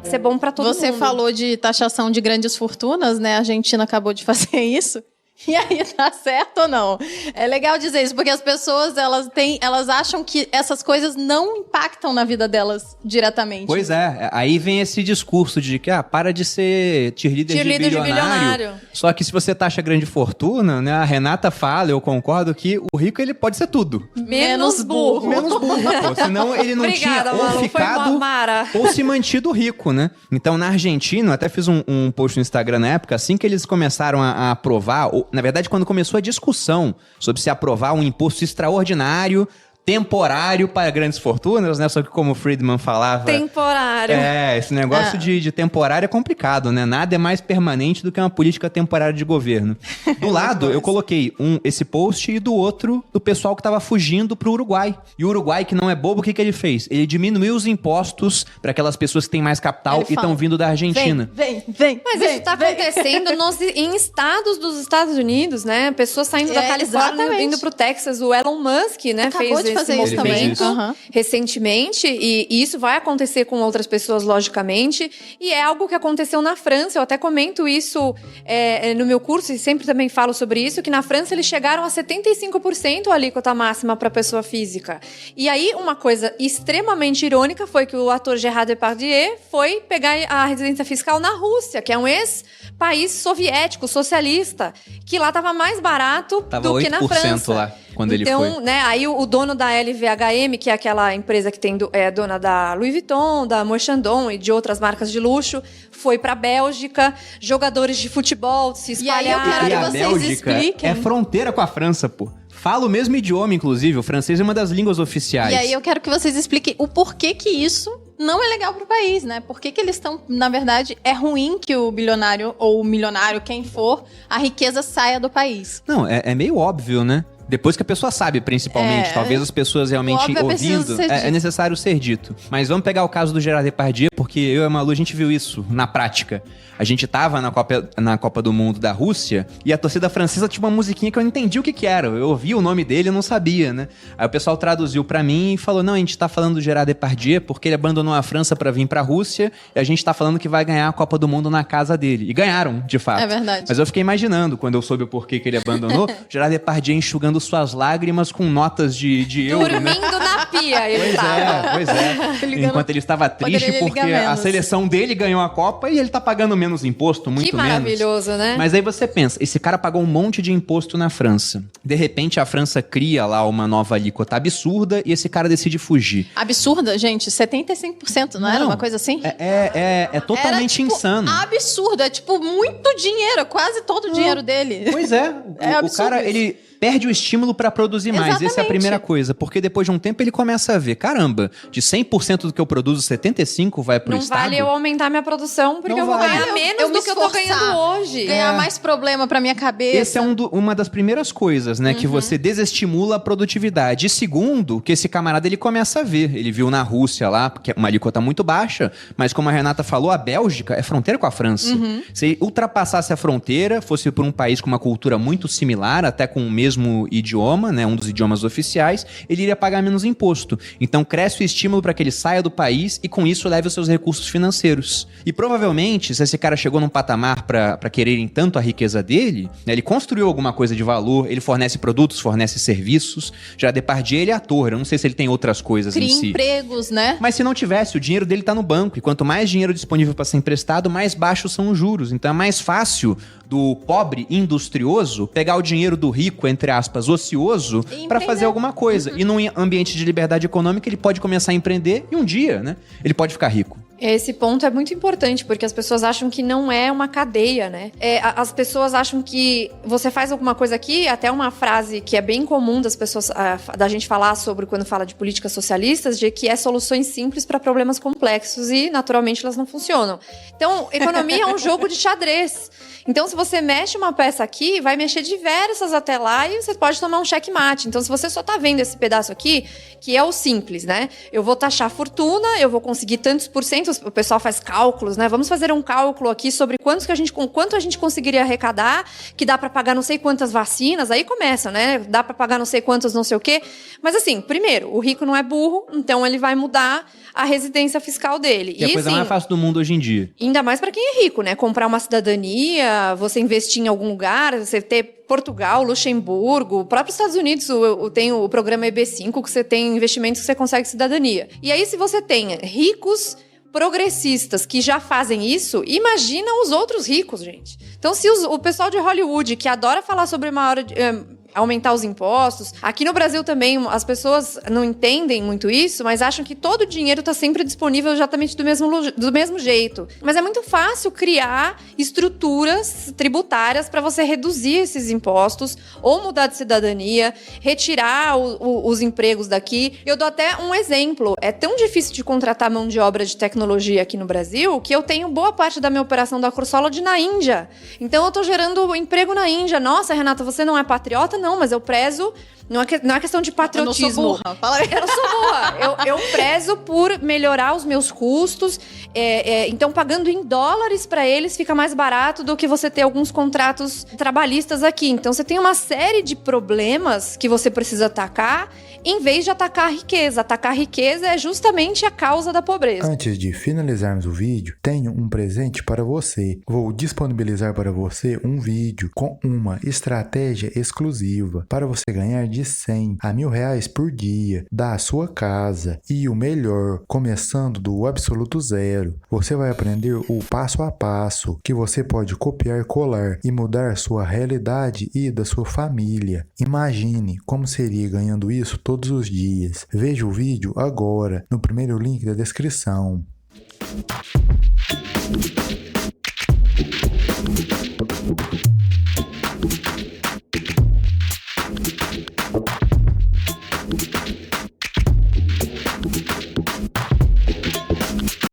ser bom para todo mundo. Você falou de taxação de grandes fortunas, né? A Argentina acabou de fazer isso. E aí, tá certo ou não? É legal dizer isso, porque as pessoas, elas acham que essas coisas não impactam na vida delas diretamente. Pois é, aí vem esse discurso de que, para de ser cheerleader de bilionário. Só que se você taxa grande fortuna, né, a Renata fala, eu concordo, que o rico, ele pode ser tudo. Menos burro. Menos burro, pô. Senão ele não Obrigada, tinha ou Malu, ficado ou se mantido rico, né? Então, na Argentina, eu até fiz um post no Instagram na época, assim que eles começaram a aprovar, na verdade, quando começou a discussão sobre se aprovar um imposto extraordinário, temporário para grandes fortunas, né? Só que como o Friedman falava... Temporário. Esse negócio de temporário é complicado, né? Nada é mais permanente do que uma política temporária de governo. Do lado, eu coloquei esse post e do outro, do pessoal que estava fugindo pro Uruguai. E o Uruguai, que não é bobo, o que ele fez? Ele diminuiu os impostos para aquelas pessoas que têm mais capital e estão vindo da Argentina. Mas isso tá acontecendo em estados dos Estados Unidos, né? Pessoas saindo da Califórnia, vindo pro Texas. O Elon Musk, né? Acabou de fazer isso também recentemente, e isso vai acontecer com outras pessoas, logicamente, e é algo que aconteceu na França. Eu até comento isso no meu curso, e sempre também falo sobre isso, que na França eles chegaram a 75% a alíquota máxima para pessoa física. E aí, uma coisa extremamente irônica foi que o ator Gérard Depardieu foi pegar a residência fiscal na Rússia, que é um ex-país soviético, socialista, que lá estava mais barato do que na França. Lá, quando ele foi. Então, né, aí o dono da LVMH, que é aquela empresa que é dona da Louis Vuitton, da Moët Chandon e de outras marcas de luxo, foi pra Bélgica, jogadores de futebol se espalharam. E aí eu quero que vocês Bélgica expliquem. É fronteira com a França, pô. Fala o mesmo idioma, inclusive. O francês é uma das línguas oficiais. E aí eu quero que vocês expliquem o porquê que isso não é legal pro país, né? Por que eles estão... Na verdade, é ruim que o bilionário ou o milionário, quem for, a riqueza saia do país. Não, é meio óbvio, né? Depois que a pessoa sabe, principalmente. Talvez as pessoas realmente ouvindo, é necessário ser dito. Mas vamos pegar o caso do Gérard Depardieu, porque eu e a Malu, a gente viu isso na prática. A gente tava na Copa do Mundo da Rússia e a torcida francesa tinha uma musiquinha que eu não entendi o que era. Eu ouvi o nome dele e não sabia, né? Aí o pessoal traduziu pra mim e falou, não, a gente tá falando do Gérard Depardieu porque ele abandonou a França pra vir pra Rússia e a gente tá falando que vai ganhar a Copa do Mundo na casa dele. E ganharam, de fato. É verdade. Mas eu fiquei imaginando, quando eu soube o porquê que ele abandonou, Gérard Depardieu enxugando suas lágrimas com notas de euro, dormindo né? na pia, ele tava. Pois é. Enquanto ele estava triste porque a seleção dele ganhou a Copa e ele tá pagando menos imposto, muito menos. Que maravilhoso, né? Mas aí você pensa, esse cara pagou um monte de imposto na França. De repente, a França cria lá uma nova alíquota absurda e esse cara decide fugir. Absurda, gente? 75%, não era uma coisa assim? É totalmente insano. Absurdo, é tipo muito dinheiro, quase todo o dinheiro dele. Pois é. O cara, isso. ele perde o estímulo pra produzir mais. Exatamente. Essa é a primeira coisa. Porque depois de um tempo ele começa a ver, caramba, de 100% do que eu produzo, 75% vai pro Estado. Não vale eu aumentar minha produção, porque eu vou ganhar menos do que eu tô ganhando hoje. Ganhar mais problema pra minha cabeça. Essa é uma das primeiras coisas, né? Que você desestimula a produtividade. E segundo, que esse camarada ele começa a ver. Ele viu na Rússia lá, porque é uma alíquota muito baixa, mas como a Renata falou, a Bélgica é fronteira com a França. Se ultrapassasse a fronteira, fosse por um país com uma cultura muito similar, até com o mesmo idioma, né, um dos idiomas oficiais, ele iria pagar menos imposto. Então cresce o estímulo para que ele saia do país e com isso leve os seus recursos financeiros. E provavelmente, se esse cara chegou num patamar para quererem tanto a riqueza dele, né, ele construiu alguma coisa de valor, ele fornece produtos, fornece serviços. Já Depardieu, ele é ator, eu não sei se ele tem outras coisas em si. Cria empregos, né? Mas se não tivesse, o dinheiro dele tá no banco. E quanto mais dinheiro disponível para ser emprestado, mais baixos são os juros. Então é mais fácil do pobre industrioso pegar o dinheiro do rico, entre aspas, ocioso, para fazer alguma coisa. E num ambiente de liberdade econômica, ele pode começar a empreender e um dia, né, ele pode ficar rico. Esse ponto é muito importante, porque as pessoas acham que não é uma cadeia, né? As pessoas acham que você faz alguma coisa aqui, até uma frase que é bem comum das pessoas, da gente falar sobre quando fala de políticas socialistas, de que é soluções simples para problemas complexos e, naturalmente, elas não funcionam. Então, economia é um jogo de xadrez. Então, se você mexe uma peça aqui, vai mexer diversas até lá e você pode tomar um checkmate. Então, se você só tá vendo esse pedaço aqui, que é o simples, né? Eu vou taxar fortuna, eu vou conseguir tantos por cento, o pessoal faz cálculos, né? Vamos fazer um cálculo aqui sobre quanto a gente conseguiria arrecadar, que dá para pagar não sei quantas vacinas, aí começa, né? Dá para pagar não sei quantos não sei o quê. Mas assim, primeiro, o rico não é burro, então ele vai mudar a residência fiscal dele. Que é a coisa mais fácil do mundo hoje em dia. Ainda mais para quem é rico, né? Comprar uma cidadania, você investir em algum lugar, você ter Portugal, Luxemburgo, o próprio Estados Unidos tem o programa EB5, que você tem investimentos que você consegue cidadania. E aí, se você tem ricos progressistas que já fazem isso, imagina os outros ricos, gente. Então, se o pessoal de Hollywood, que adora falar sobre aumentar os impostos. Aqui no Brasil também, as pessoas não entendem muito isso, mas acham que todo o dinheiro está sempre disponível exatamente do mesmo jeito. Mas é muito fácil criar estruturas tributárias para você reduzir esses impostos ou mudar de cidadania, retirar os empregos daqui. Eu dou até um exemplo. É tão difícil de contratar mão de obra de tecnologia aqui no Brasil que eu tenho boa parte da minha operação da Cursologid na Índia. Então eu estou gerando emprego na Índia. Nossa, Renata, você não é patriota? Não, mas eu prezo... Não é questão de patriotismo. Eu não sou burra. Fala aí. Eu não sou burra. Eu prezo por melhorar os meus custos. Então, pagando em dólares para eles fica mais barato do que você ter alguns contratos trabalhistas aqui. Então, você tem uma série de problemas que você precisa atacar em vez de atacar a riqueza. Atacar a riqueza é justamente a causa da pobreza. Antes de finalizarmos o vídeo, tenho um presente para você. Vou disponibilizar para você um vídeo com uma estratégia exclusiva para você ganhar de 100 a R$1.000 por dia da sua casa. E o melhor, começando do absoluto zero. Você vai aprender o passo a passo que você pode copiar, colar e mudar sua realidade e da sua família. Imagine como seria ganhando isso todos os dias. Veja o vídeo agora no primeiro link da descrição.